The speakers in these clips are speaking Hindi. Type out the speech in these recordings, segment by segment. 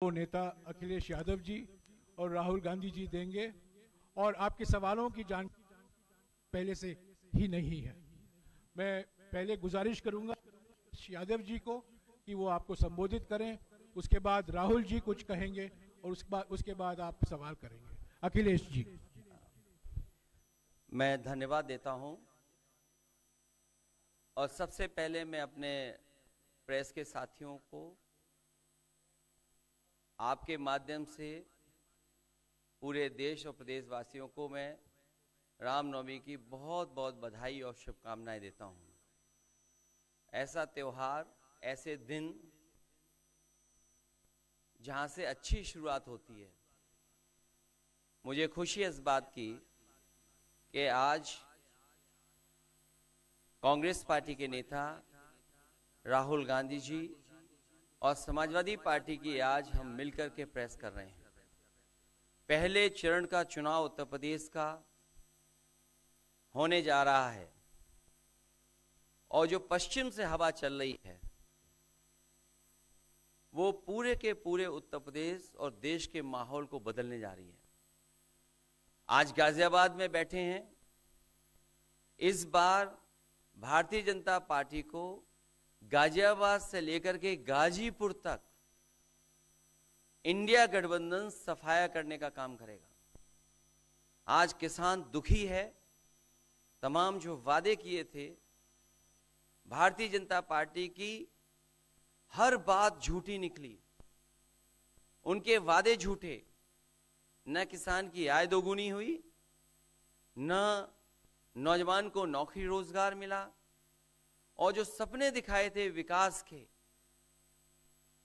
वो नेता अखिलेश यादव जी और राहुल गांधी जी देंगे और आपके सवालों की जान पहले से ही नहीं है। मैं पहले गुजारिश करूंगा यादव जी को कि वो आपको संबोधित करें, उसके बाद राहुल जी कुछ कहेंगे और उसके बाद आप सवाल करेंगे। अखिलेश जी। मैं धन्यवाद देता हूं और सबसे पहले मैं अपने प्रेस के साथियों को आपके माध्यम से पूरे देश और प्रदेशवासियों को मैं रामनवमी की बहुत बहुत बधाई और शुभकामनाएं देता हूं। ऐसा त्योहार, ऐसे दिन जहां से अच्छी शुरुआत होती है। मुझे खुशी है इस बात की कि आज कांग्रेस पार्टी के नेता राहुल गांधी जी और समाजवादी पार्टी की आज हम मिलकर के प्रेस कर रहे हैं। पहले चरण का चुनाव उत्तर प्रदेश का होने जा रहा है और जो पश्चिम से हवा चल रही है वो पूरे के पूरे उत्तर प्रदेश और देश के माहौल को बदलने जा रही है। आज गाजियाबाद में बैठे हैं। इस बार भारतीय जनता पार्टी को गाजियाबाद से लेकर के गाजीपुर तक इंडिया गठबंधन सफाया करने का काम करेगा। आज किसान दुखी है। तमाम जो वादे किए थे, भारतीय जनता पार्टी की हर बात झूठी निकली। उनके वादे झूठे। न किसान की आय दोगुनी हुई, न नौजवान को नौकरी रोजगार मिला, और जो सपने दिखाए थे विकास के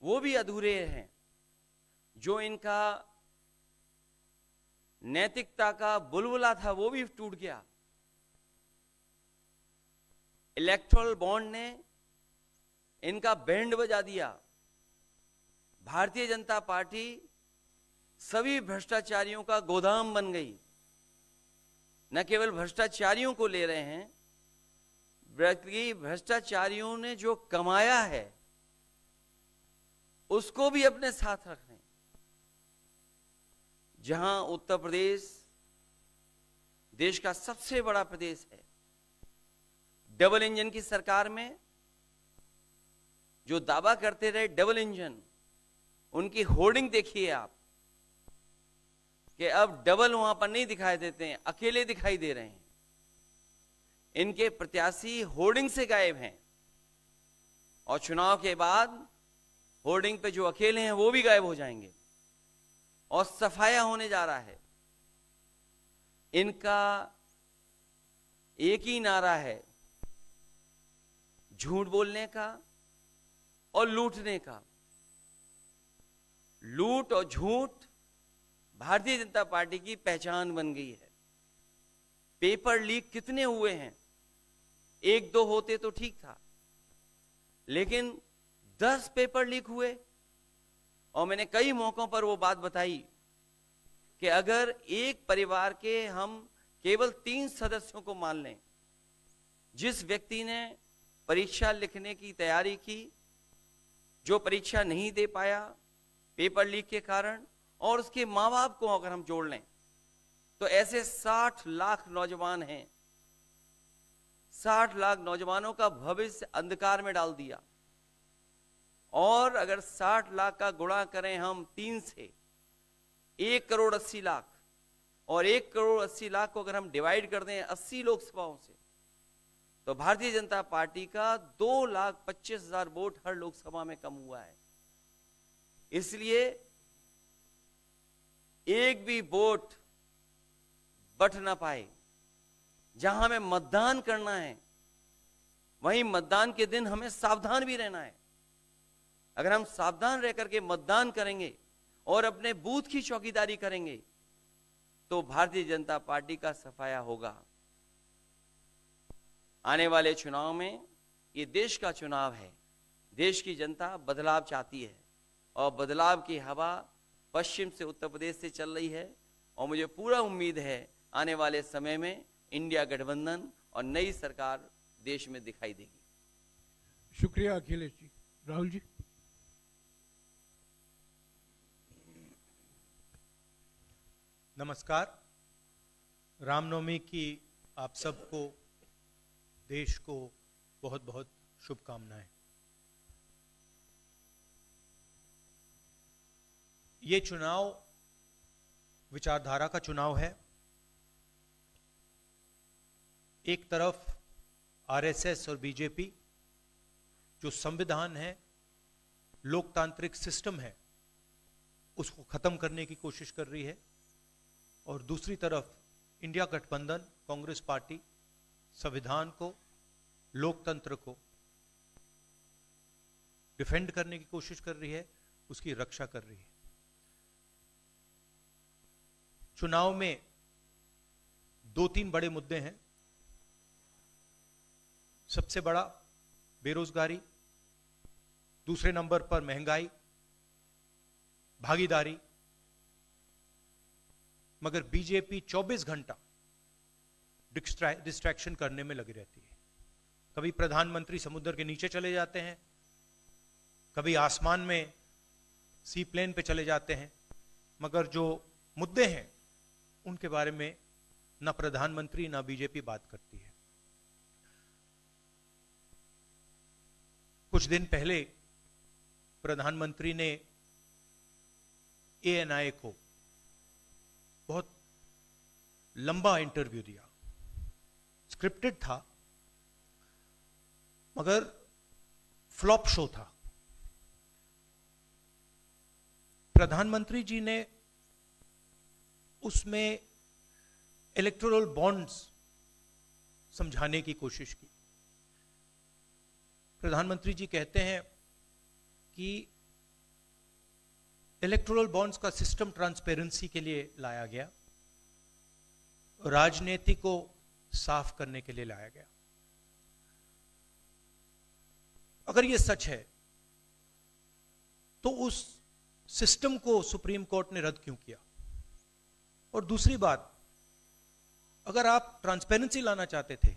वो भी अधूरे हैं। जो इनका नैतिकता का बुलबुला था वो भी टूट गया। इलेक्टोरल बॉन्ड ने इनका बैंड बजा दिया। भारतीय जनता पार्टी सभी भ्रष्टाचारियों का गोदाम बन गई। न केवल भ्रष्टाचारियों को ले रहे हैं, बल्कि भ्रष्टाचारियों ने जो कमाया है उसको भी अपने साथ रख रहे हैं। जहां उत्तर प्रदेश देश का सबसे बड़ा प्रदेश है, डबल इंजन की सरकार में जो दावा करते रहे डबल इंजन, उनकी होर्डिंग देखिए आप कि अब डबल वहां पर नहीं दिखाई देते हैं, अकेले दिखाई दे रहे हैं। इनके प्रत्याशी होर्डिंग से गायब हैं और चुनाव के बाद होर्डिंग पे जो अकेले हैं वो भी गायब हो जाएंगे और सफाया होने जा रहा है। इनका एक ही नारा है, झूठ बोलने का और लूटने का। लूट और झूठ भारतीय जनता पार्टी की पहचान बन गई है। पेपर लीक कितने हुए हैं? एक दो होते तो ठीक था, लेकिन 10 पेपर लीक हुए। और मैंने कई मौकों पर वो बात बताई कि अगर एक परिवार के हम केवल 3 सदस्यों को मान लें, जिस व्यक्ति ने परीक्षा लिखने की तैयारी की, जो परीक्षा नहीं दे पाया पेपर लीक के कारण, और उसके माँ बाप को अगर हम जोड़ लें तो ऐसे 60 लाख नौजवान हैं। 60 लाख नौजवानों का भविष्य अंधकार में डाल दिया। और अगर 60 लाख का गुणा करें हम 3 से, 1 करोड़ 80 लाख, और 1 करोड़ 80 लाख को अगर हम डिवाइड कर दें 80 लोकसभाओं से, तो भारतीय जनता पार्टी का 2,25,000 वोट हर लोकसभा में कम हुआ है। इसलिए एक भी वोट बट ना पाए। जहां हमें मतदान करना है वहीं मतदान के दिन हमें सावधान भी रहना है। अगर हम सावधान रह करके मतदान करेंगे और अपने बूथ की चौकीदारी करेंगे तो भारतीय जनता पार्टी का सफाया होगा। आने वाले चुनाव में, ये देश का चुनाव है, देश की जनता बदलाव चाहती है और बदलाव की हवा पश्चिम से उत्तर प्रदेश से चल रही है। और मुझे पूरा उम्मीद है आने वाले समय में इंडिया गठबंधन और नई सरकार देश में दिखाई देगी। शुक्रिया अखिलेश जी। राहुल जी। नमस्कार। रामनवमी की आप सबको, देश को बहुत बहुत शुभकामनाएं। ये चुनाव विचारधारा का चुनाव है। एक तरफ आरएसएस और बीजेपी जो संविधान है, लोकतांत्रिक सिस्टम है, उसको खत्म करने की कोशिश कर रही है, और दूसरी तरफ इंडिया गठबंधन, कांग्रेस पार्टी संविधान को, लोकतंत्र को डिफेंड करने की कोशिश कर रही है, उसकी रक्षा कर रही है। चुनाव में 2-3 बड़े मुद्दे हैं। सबसे बड़ा बेरोजगारी, दूसरे नंबर पर महंगाई, भागीदारी। मगर बीजेपी 24 घंटा डिस्ट्रैक्शन करने में लगी रहती है। कभी प्रधानमंत्री समुद्र के नीचे चले जाते हैं, कभी आसमान में सी प्लेन पे चले जाते हैं, मगर जो मुद्दे हैं उनके बारे में ना प्रधानमंत्री ना बीजेपी बात करती है। कुछ दिन पहले प्रधानमंत्री ने एएनआई को बहुत लंबा इंटरव्यू दिया। स्क्रिप्टेड था, मगर फ्लॉप शो था। प्रधानमंत्री जी ने उसमें इलेक्टोरल बॉन्ड्स समझाने की कोशिश की। प्रधानमंत्री जी कहते हैं कि इलेक्टोरल बॉन्ड्स का सिस्टम ट्रांसपेरेंसी के लिए लाया गया, राजनीति को साफ करने के लिए लाया गया। अगर यह सच है तो उस सिस्टम को सुप्रीम कोर्ट ने रद्द क्यों किया? और दूसरी बात, अगर आप ट्रांसपेरेंसी लाना चाहते थे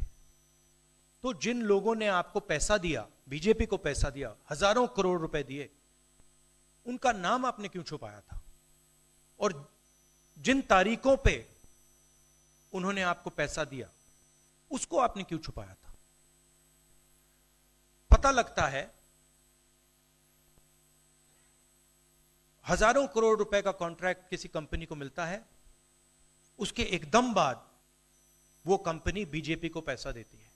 तो जिन लोगों ने आपको पैसा दिया, बीजेपी को पैसा दिया, हजारों करोड़ रुपए दिए, उनका नाम आपने क्यों छुपाया था? और जिन तारीखों पे उन्होंने आपको पैसा दिया, उसको आपने क्यों छुपाया था? पता लगता है हजारों करोड़ रुपए का कॉन्ट्रैक्ट किसी कंपनी को मिलता है, उसके एकदम बाद वो कंपनी बीजेपी को पैसा देती है।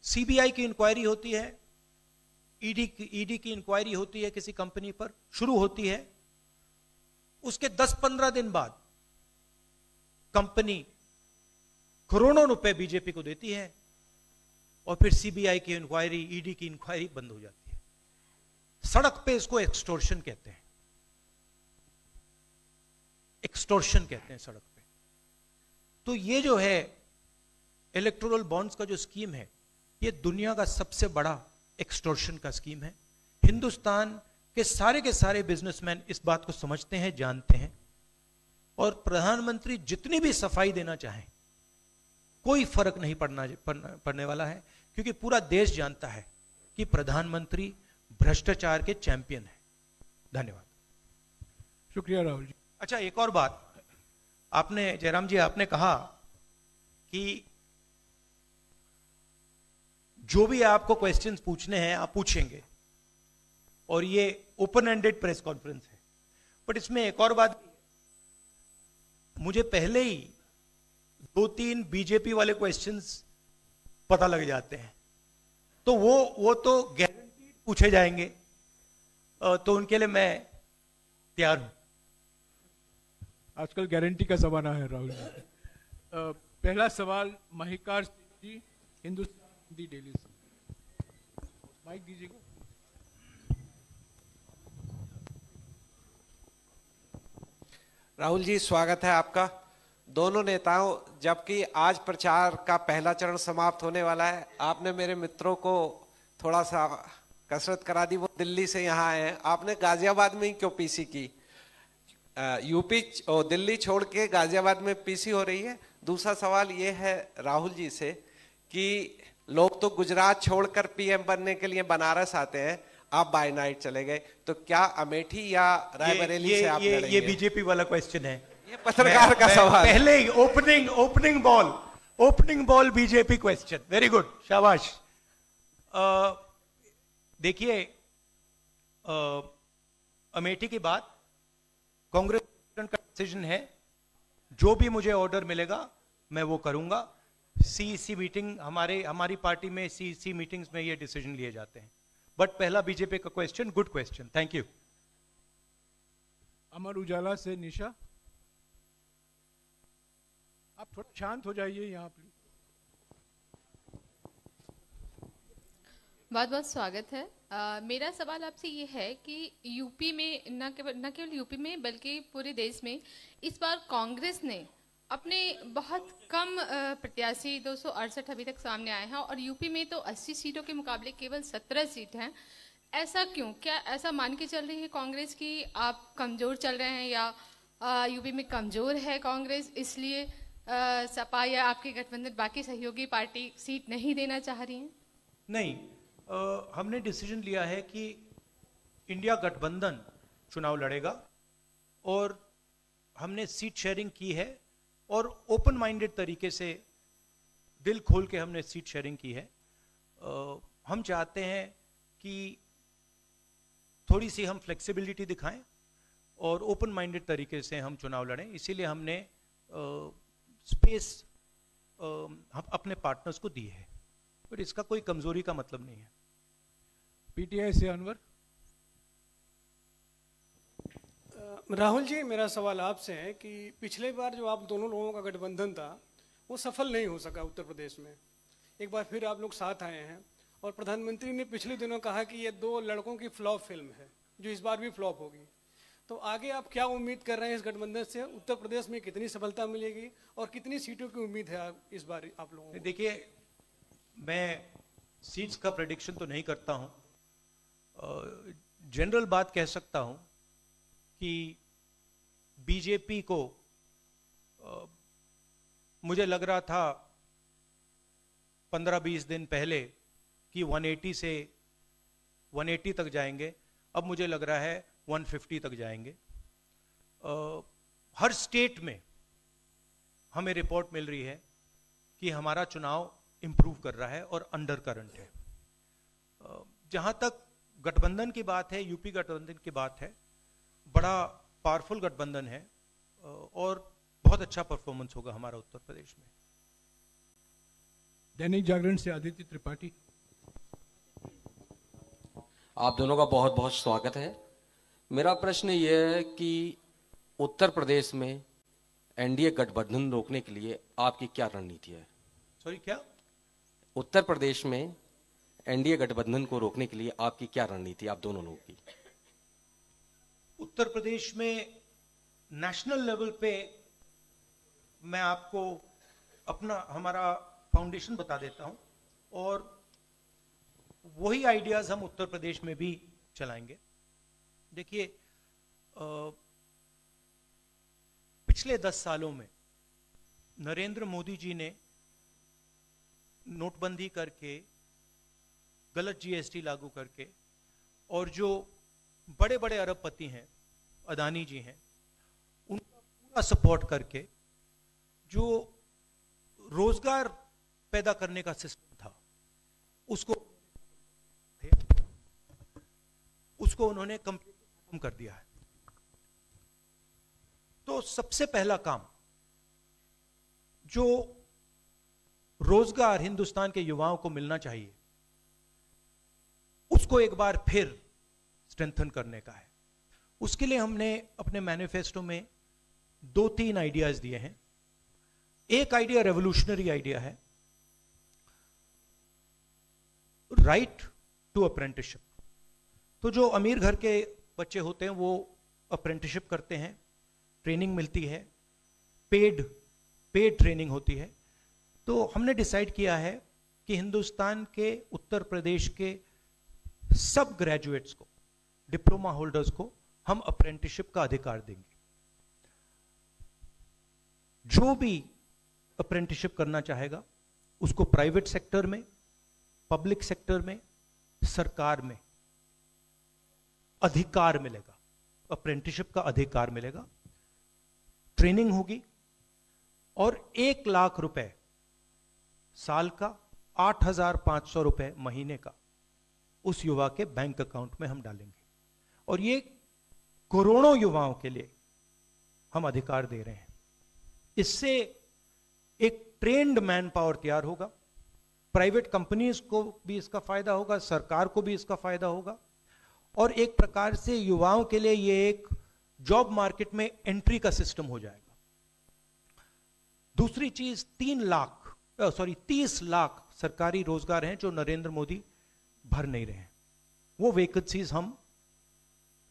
सीबीआई की इंक्वायरी होती है, ईडी की इंक्वायरी होती है, किसी कंपनी पर शुरू होती है, उसके 10-15 दिन बाद कंपनी करोड़ों रुपए बीजेपी को देती है, और फिर सीबीआई की इंक्वायरी, ईडी की इंक्वायरी बंद हो जाती है। सड़क पे इसको एक्सटॉर्शन कहते हैं, एक्सटॉर्शन कहते हैं सड़क पे। तो ये जो है इलेक्टोरल बॉन्ड्स का जो स्कीम है, ये दुनिया का सबसे बड़ा एक्सटॉर्शन का स्कीम है। हिंदुस्तान के सारे बिजनेसमैन इस बात को समझते हैं, जानते हैं, और प्रधानमंत्री जितनी भी सफाई देना चाहें कोई फर्क नहीं पड़ने वाला है, क्योंकि पूरा देश जानता है कि प्रधानमंत्री भ्रष्टाचार के चैंपियन है। धन्यवाद। शुक्रिया राहुल जी। अच्छा, एक और बात, आपने जयराम जी आपने कहा कि जो भी आपको क्वेश्चंस पूछने हैं आप पूछेंगे, और ये ओपन एंडेड प्रेस कॉन्फ्रेंस है। बट इसमें एक और बात, मुझे पहले ही 2-3 बीजेपी वाले क्वेश्चंस पता लग जाते हैं, तो वो तो गारंटीड पूछे जाएंगे, तो उनके लिए मैं तैयार हूं। आजकल गारंटी का जमाना है राहुल जी। पहला सवाल महिकार जी, हिंदुस्तान हिंदी डेली से। माइक दीजिएगा। राहुल जी, स्वागत है आपका। दोनों नेताओं, जबकि आज प्रचार का पहला चरण समाप्त होने वाला है, आपने मेरे मित्रों को थोड़ा सा कसरत करा दी। वो दिल्ली से यहाँ आए हैं, आपने गाजियाबाद में ही क्यों पीसी की? यूपी और दिल्ली छोड़ के गाजियाबाद में पीसी हो रही है। दूसरा सवाल ये है राहुल जी से कि लोग तो गुजरात छोड़कर पीएम बनने के लिए बनारस आते हैं, आप बाय नाइट चले गए, तो क्या अमेठी या रायबरेली से आप लड़ेंगे? ये बीजेपी वाला क्वेश्चन है, ये पत्रकार का सवाल। पहले ही opening ball BJP question, very good, शाबाश। देखिए, अमेठी की बात कांग्रेस का डिसीजन है, जो भी मुझे ऑर्डर मिलेगा मैं वो करूंगा। सीईसी मीटिंग, हमारी पार्टी में सीईसी मीटिंग्स में ये डिसीजन लिए जाते हैं। बट पहला बीजेपी का question, good question, thank you. Amar Ujala से निशा, आप थोड़ा शांत हो जाइए यहाँ प्लीज। बहुत बहुत स्वागत है। मेरा सवाल आपसे ये है कि यूपी में न केवल यूपी में बल्कि पूरे देश में इस बार कांग्रेस ने अपने बहुत कम प्रत्याशी 268 अभी तक सामने आए हैं और यूपी में तो 80 सीटों के मुकाबले केवल 17 सीट हैं। ऐसा क्यों? क्या ऐसा मान के चल रही है कांग्रेस की आप कमजोर चल रहे हैं, या यूपी में कमजोर है कांग्रेस इसलिए सपा या आपके गठबंधन बाकी सहयोगी पार्टी सीट नहीं देना चाह रही है? नहीं, हमने डिसीजन लिया है कि इंडिया गठबंधन चुनाव लड़ेगा और हमने सीट शेयरिंग की है और ओपन माइंडेड तरीके से दिल खोल के हमने सीट शेयरिंग की है। हम चाहते हैं कि थोड़ी सी हम फ्लेक्सिबिलिटी दिखाएं और ओपन माइंडेड तरीके से हम चुनाव लड़ें, इसीलिए हमने स्पेस हम अपने पार्टनर्स को दी है, पर इसका कोई कमजोरी का मतलब नहीं है। पीटीआई से अनवर। राहुल जी, मेरा सवाल आपसे है कि पिछले बार जो आप दोनों लोगों का गठबंधन था वो सफल नहीं हो सका उत्तर प्रदेश में। एक बार फिर आप लोग साथ आए हैं और प्रधानमंत्री ने पिछले दिनों कहा कि ये दो लड़कों की फ्लॉप फिल्म है जो इस बार भी फ्लॉप होगी। तो आगे आप क्या उम्मीद कर रहे हैं इस गठबंधन से? उत्तर प्रदेश में कितनी सफलता मिलेगी और कितनी सीटों की उम्मीद है इस बार आप लोगों को? देखिए, मैं सीट्स का प्रेडिक्शन तो नहीं करता हूं, जनरल बात कह सकता हूं कि बीजेपी को मुझे लग रहा था 15-20 दिन पहले कि 180 से 180 तक जाएंगे, अब मुझे लग रहा है 150 तक जाएंगे। हर स्टेट में हमें रिपोर्ट मिल रही है कि हमारा चुनाव इंप्रूव कर रहा है और अंडर करंट है। जहां तक गठबंधन की बात है, यूपी गठबंधन की बात है, बड़ा पावरफुल गठबंधन है और बहुत अच्छा परफॉर्मेंस होगा हमारा उत्तर प्रदेश में। दैनिक जागरण से आदित्य त्रिपाठी। आप दोनों का बहुत बहुत स्वागत है। मेरा प्रश्न यह है कि उत्तर प्रदेश में एनडीए गठबंधन रोकने के लिए आपकी क्या रणनीति है? सॉरी, क्या? उत्तर प्रदेश में एनडीए गठबंधन को रोकने के लिए आपकी क्या रणनीति, आप दोनों लोगों की? उत्तर प्रदेश में नेशनल लेवल पे मैं आपको हमारा फाउंडेशन बता देता हूं और वही आइडियाज हम उत्तर प्रदेश में भी चलाएंगे। देखिए, पिछले 10 सालों में नरेंद्र मोदी जी ने नोटबंदी करके, गलत जीएसटी लागू करके, और जो बड़े बड़े अरबपति हैं, अदानी जी हैं, उनका पूरा सपोर्ट करके जो रोजगार पैदा करने का सिस्टम था उसको उन्होंने खत्म कर दिया है। तो सबसे पहला काम जो रोजगार हिंदुस्तान के युवाओं को मिलना चाहिए उसको एक बार फिर स्ट्रेंथन करने का है। उसके लिए हमने अपने मैनिफेस्टो में 2-3 आइडियाज दिए हैं। एक आइडिया रेवोल्यूशनरी आइडिया है, राइट टू अप्रेंटिसशिप। तो जो अमीर घर के बच्चे होते हैं वो अप्रेंटिसशिप करते हैं, ट्रेनिंग मिलती है, पेड ट्रेनिंग होती है। तो हमने डिसाइड किया है कि हिंदुस्तान के उत्तर प्रदेश के सब ग्रेजुएट्स को, डिप्लोमा होल्डर्स को हम अप्रेंटिसशिप का अधिकार देंगे। जो भी अप्रेंटिसशिप करना चाहेगा उसको प्राइवेट सेक्टर में, पब्लिक सेक्टर में, सरकार में अधिकार मिलेगा, अप्रेंटिसशिप का अधिकार मिलेगा, ट्रेनिंग होगी और 1 लाख रुपए साल का, 8,500 रुपए महीने का उस युवा के बैंक अकाउंट में हम डालेंगे। और ये करोड़ों युवाओं के लिए हम अधिकार दे रहे हैं। इससे एक ट्रेन्ड मैन पावर तैयार होगा, प्राइवेट कंपनीज को भी इसका फायदा होगा, सरकार को भी इसका फायदा होगा, और एक प्रकार से युवाओं के लिए ये एक जॉब मार्केट में एंट्री का सिस्टम हो जाएगा। दूसरी चीज 30 लाख सरकारी रोजगार हैं जो नरेंद्र मोदी भर नहीं रहे हैं, वो वैकेंसीज हम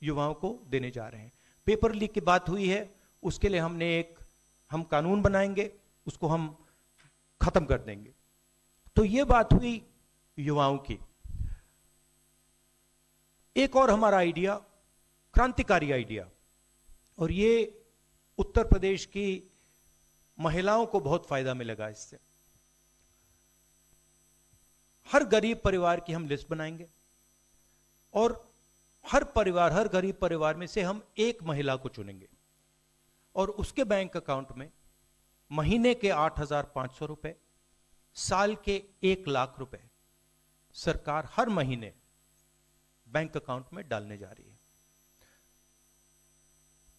युवाओं को देने जा रहे हैं। पेपर लीक की बात हुई है, उसके लिए हम कानून बनाएंगे, उसको हम खत्म कर देंगे। तो ये बात हुई युवाओं की। एक और हमारा आइडिया, क्रांतिकारी आइडिया, और ये उत्तर प्रदेश की महिलाओं को बहुत फायदा मिलेगा इससे। हर गरीब परिवार की हम लिस्ट बनाएंगे और हर गरीब परिवार में से हम एक महिला को चुनेंगे और उसके बैंक अकाउंट में महीने के 8,500 रुपए, साल के 1 लाख रुपए सरकार हर महीने बैंक अकाउंट में डालने जा रही है।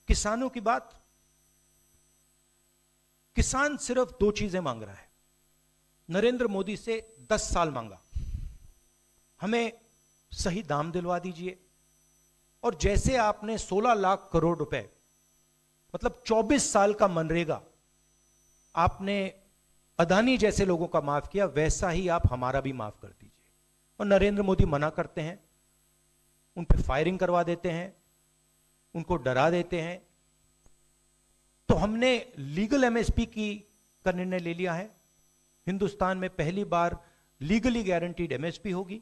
किसानों की बात, किसान सिर्फ 2 चीजें मांग रहा है। नरेंद्र मोदी से 10 साल मांगा, हमें सही दाम दिलवा दीजिए, और जैसे आपने 16 लाख करोड़ रुपए, मतलब 24 साल का मनरेगा आपने अदानी जैसे लोगों का माफ किया, वैसा ही आप हमारा भी माफ कर दीजिए। और नरेंद्र मोदी मना करते हैं, उन पे फायरिंग करवा देते हैं, उनको डरा देते हैं। तो हमने लीगल एमएसपी का निर्णय ले लिया है। हिंदुस्तान में पहली बार लीगली गारंटीड एमएसपी होगी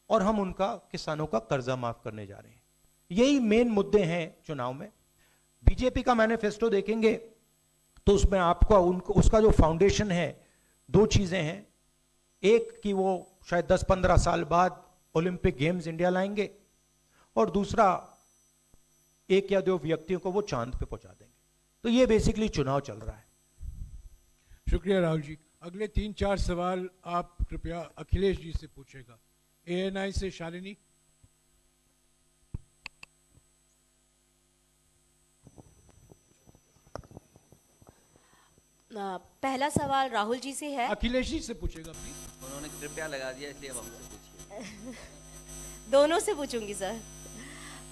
और हम उनका, किसानों का कर्जा माफ करने जा रहे हैं। यही मेन मुद्दे हैं चुनाव में। बीजेपी का मैनिफेस्टो देखेंगे तो उसमें आपको उसका जो फाउंडेशन है, 2 चीजें हैं। एक कि वो शायद 10-15 साल बाद ओलंपिक गेम्स इंडिया लाएंगे, और दूसरा 1 या 2 व्यक्तियों को वो चांद पे पहुंचा देंगे। तो ये बेसिकली चुनाव चल रहा है। शुक्रिया राहुल जी। अगले 3-4 सवाल आप कृपया अखिलेश जी से पूछेगा। ANI से शालिनी। पहला सवाल राहुल जी से है। अखिलेश जी से पूछेगा प्लीज। उन्होंने कृपया लगा दिया, इसलिए अब हमसे पूछिए। दोनों से पूछूंगी सर।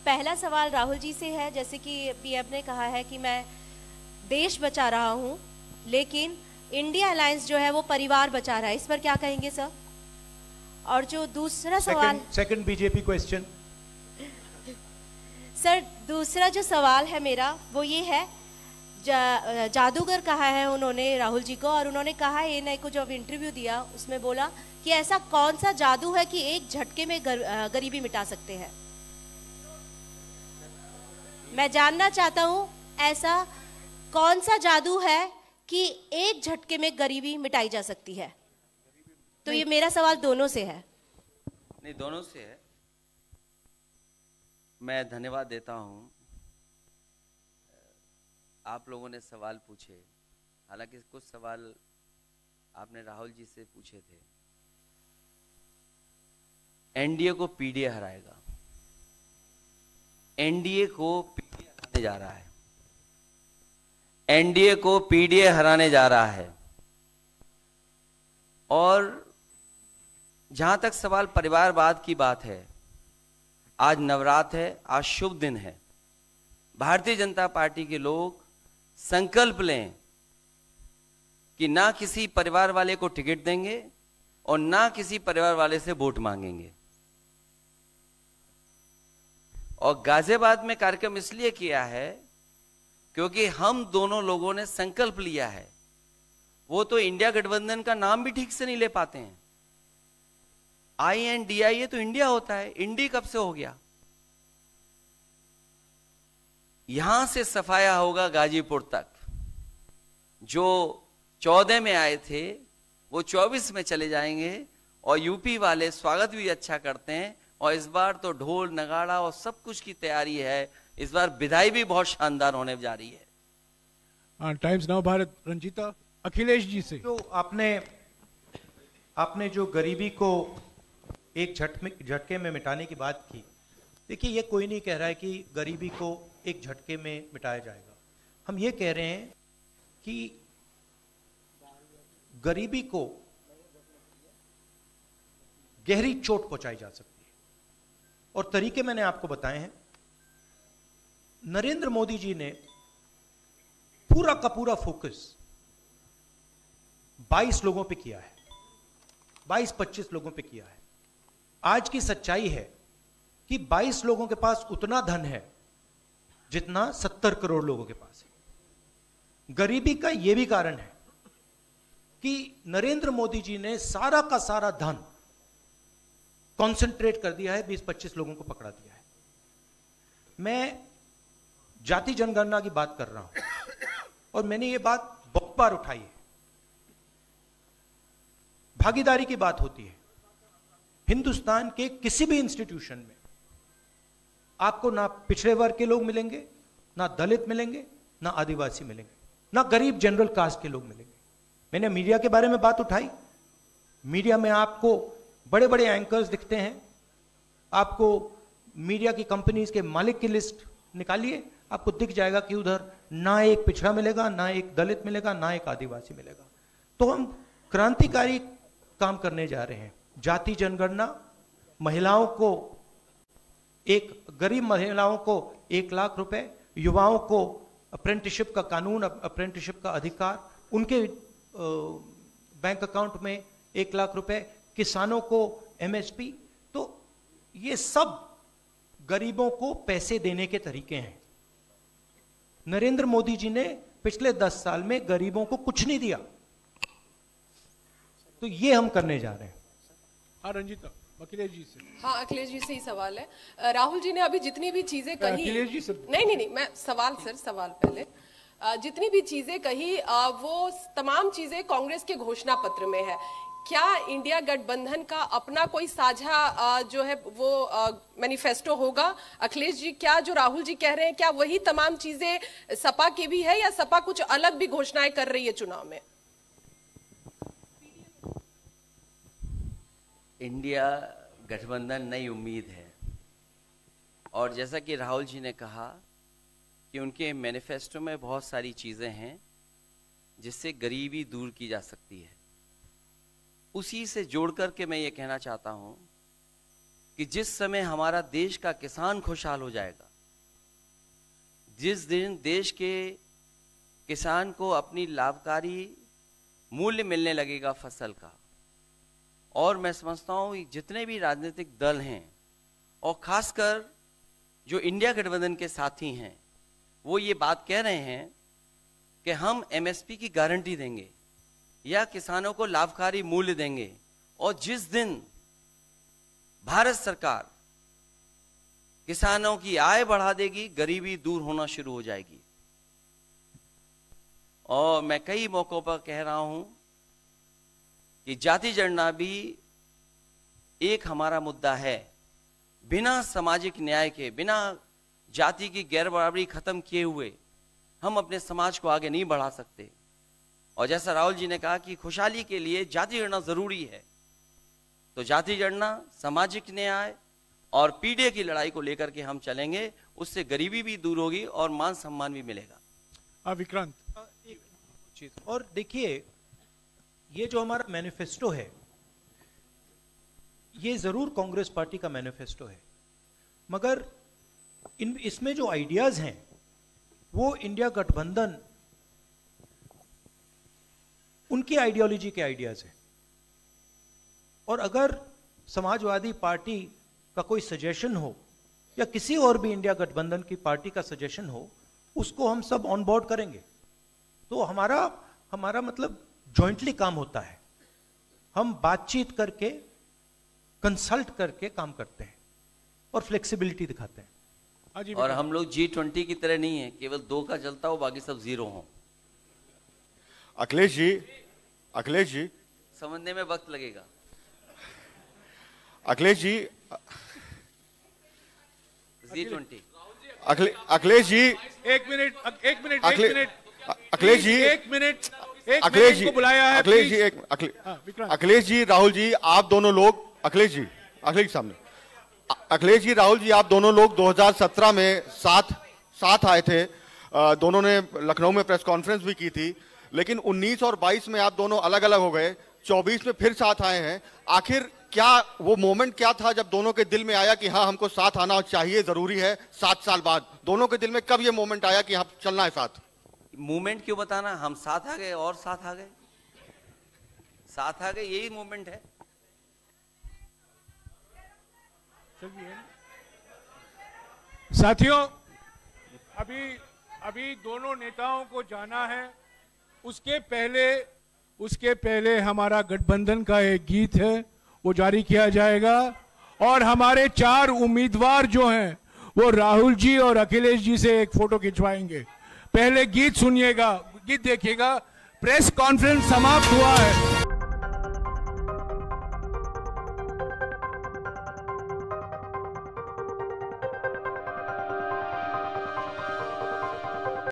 पहला सवाल राहुल जी से है, जैसे कि पीएम ने कहा है कि मैं देश बचा रहा हूं, लेकिन इंडिया अलायंस जो है वो परिवार बचा रहा है, इस पर क्या कहेंगे सर? और जो दूसरा सवाल, सेकंड बीजेपी क्वेश्चन। सर दूसरा जो सवाल है मेरा वो ये है, जादूगर कहा है उन्होंने राहुल जी को, और उन्होंने कहा है ANI को, जो इंटरव्यू दिया उसमें बोला कि ऐसा कौन सा जादू है कि एक झटके में गरीबी मिटा सकते हैं। मैं जानना चाहता हूं ऐसा कौन सा जादू है कि एक झटके में गरीबी मिटाई जा सकती है। तो ये मेरा सवाल दोनों से है। नहीं, दोनों से है। मैं धन्यवाद देता हूं, आप लोगों ने सवाल पूछे। हालांकि कुछ सवाल आपने राहुल जी से पूछे थे। एनडीए को पीडीए हराएगा, एनडीए को पीडीए हराने जा रहा है, एनडीए को पीडीए हराने जा रहा है। और जहां तक सवाल परिवारवाद की बात है, आज नवरात्र है, आज शुभ दिन है। भारतीय जनता पार्टी के लोग संकल्प लें कि ना किसी परिवार वाले को टिकट देंगे और ना किसी परिवार वाले से वोट मांगेंगे। और गाजियाबाद में कार्यक्रम इसलिए किया है क्योंकि हम दोनों लोगों ने संकल्प लिया है। वो तो इंडिया गठबंधन का नाम भी ठीक से नहीं ले पाते हैं। INDIA तो इंडिया होता है, इंडी कब से हो गया? यहां से सफाया होगा गाजीपुर तक। जो 14 में आए थे वो 24 में चले जाएंगे, और यूपी वाले स्वागत भी अच्छा करते हैं, और इस बार तो ढोल नगाड़ा और सब कुछ की तैयारी है। इस बार विदाई भी बहुत शानदार होने जा रही है। टाइम्स नाउ भारत रंजीता अखिलेश जी से। जो आपने जो गरीबी को एक झटके में मिटाने की बात की, देखिए ये कोई नहीं कह रहा है कि गरीबी को एक झटके में मिटाया जाएगा। हम ये कह रहे हैं कि गरीबी को गहरी चोट पहुंचाई जा सकती है, और तरीके मैंने आपको बताए हैं। नरेंद्र मोदी जी ने पूरा का पूरा फोकस 22 लोगों पे किया है, 22-25 लोगों पे किया है। आज की सच्चाई है कि 22 लोगों के पास उतना धन है जितना 70 करोड़ लोगों के पास है। गरीबी का यह भी कारण है कि नरेंद्र मोदी जी ने सारा का सारा धन कॉन्सेंट्रेट कर दिया है, 20-25 लोगों को पकड़ा दिया है। मैं जाति जनगणना की बात कर रहा हूं और मैंने ये बात बहुत बार उठाई है। भागीदारी की बात होती है। हिंदुस्तान के किसी भी इंस्टीट्यूशन में आपको ना पिछड़े वर्ग के लोग मिलेंगे, ना दलित मिलेंगे, ना आदिवासी मिलेंगे, ना गरीब जनरल कास्ट के लोग मिलेंगे। मैंने मीडिया के बारे में बात उठाई। मीडिया में आपको बड़े बड़े एंकर्स दिखते हैं। आपको मीडिया की कंपनीज के मालिक की लिस्ट निकालिए, आपको दिख जाएगा कि उधर ना एक पिछड़ा मिलेगा, ना एक दलित मिलेगा, ना एक आदिवासी मिलेगा। तो हम क्रांतिकारी काम करने जा रहे हैं। जाति जनगणना, महिलाओं को गरीब महिलाओं को 1 लाख रुपए, युवाओं को अप्रेंटिसशिप का कानून, अप्रेंटिसशिप का अधिकार, उनके बैंक अकाउंट में 1 लाख रुपए, किसानों को एमएसपी। तो ये सब गरीबों को पैसे देने के तरीके हैं। नरेंद्र मोदी जी ने पिछले 10 साल में गरीबों को कुछ नहीं दिया, तो ये हम करने जा रहे हैं। रंजीता अखिलेश जी से। हाँ, अखिलेश जी से ही सवाल है। राहुल जी ने अभी जितनी भी चीजें कही, अखिलेश जी से नहीं, मैं सवाल पहले जितनी भी चीजें कही वो तमाम चीजें कांग्रेस के घोषणा पत्र में है। क्या इंडिया गठबंधन का अपना कोई साझा जो है वो मैनिफेस्टो होगा? अखिलेश जी, क्या जो राहुल जी कह रहे हैं क्या वही तमाम चीजें सपा की भी है, या सपा कुछ अलग भी घोषणाएं कर रही है चुनाव में? इंडिया गठबंधन नई उम्मीद है, और जैसा कि राहुल जी ने कहा कि उनके मैनिफेस्टो में बहुत सारी चीज़ें हैं जिससे गरीबी दूर की जा सकती है। उसी से जोड़ करके मैं ये कहना चाहता हूँ कि जिस समय हमारा देश का किसान खुशहाल हो जाएगा, जिस दिन देश के किसान को अपनी लाभकारी मूल्य मिलने लगेगा फसल का, और मैं समझता हूँ जितने भी राजनीतिक दल हैं और खासकर जो इंडिया गठबंधन के साथी हैं, वो ये बात कह रहे हैं कि हम एमएसपी की गारंटी देंगे या किसानों को लाभकारी मूल्य देंगे, और जिस दिन भारत सरकार किसानों की आय बढ़ा देगी, गरीबी दूर होना शुरू हो जाएगी। और मैं कई मौकों पर कह रहा हूं कि जाति जनगणना भी एक हमारा मुद्दा है। बिना सामाजिक न्याय के, बिना जाति की गैर बराबरी खत्म किए हुए हम अपने समाज को आगे नहीं बढ़ा सकते। और जैसा राहुल जी ने कहा कि खुशहाली के लिए जाति जनगणना जरूरी है, तो जाति जनगणना, सामाजिक न्याय और पीढ़ी की लड़ाई को लेकर के हम चलेंगे। उससे गरीबी भी दूर होगी और मान सम्मान भी मिलेगा। विक्रांत, एक चीज और देखिए, ये जो हमारा मैनिफेस्टो है, ये जरूर कांग्रेस पार्टी का मैनिफेस्टो है, मगर इसमें जो आइडियाज हैं वो इंडिया गठबंधन उनकी आइडियोलॉजी के आइडियाज हैं। और अगर समाजवादी पार्टी का कोई सजेशन हो या किसी और भी इंडिया गठबंधन की पार्टी का सजेशन हो, उसको हम सब ऑन बोर्ड करेंगे। तो हमारा मतलब जॉइंटली काम होता है। हम बातचीत करके, कंसल्ट करके काम करते हैं और फ्लेक्सिबिलिटी दिखाते हैं। और हम लोग G20 की तरह नहीं है, केवल 2 का चलता हो, बाकी सब 0 हो। अखिलेश जी समझने में वक्त लगेगा। अखिलेश जी, G20। अखिलेश जी एक मिनट अखिलेश जी अखिलेश को बुलाया है। अखिलेश जी राहुल जी आप दोनों लोग अखिलेश जी सामने अखिलेश जी राहुल जी आप दोनों लोग 2017 में साथ आए थे। दोनों ने लखनऊ में प्रेस कॉन्फ्रेंस भी की थी, लेकिन 19 और 22 में आप दोनों अलग अलग हो गए, 24 में फिर साथ आए हैं। आखिर क्या वो मोमेंट क्या था जब दोनों के दिल में आया कि हाँ हमको साथ आना चाहिए, जरूरी है 7 साल बाद? दोनों के दिल में कब ये मोमेंट आया कि हाँ चलना है साथ? मूवमेंट क्यों बताना, हम साथ आ गए और साथ आ गए, यही मूवमेंट है। साथियों, अभी दोनों नेताओं को जाना है। उसके पहले हमारा गठबंधन का एक गीत है, वो जारी किया जाएगा और हमारे 4 उम्मीदवार जो हैं वो राहुल जी और अखिलेश जी से एक फोटो खिंचवाएंगे। पहले गीत सुनिएगा, गीत देखिएगा। प्रेस कॉन्फ्रेंस समाप्त हुआ है।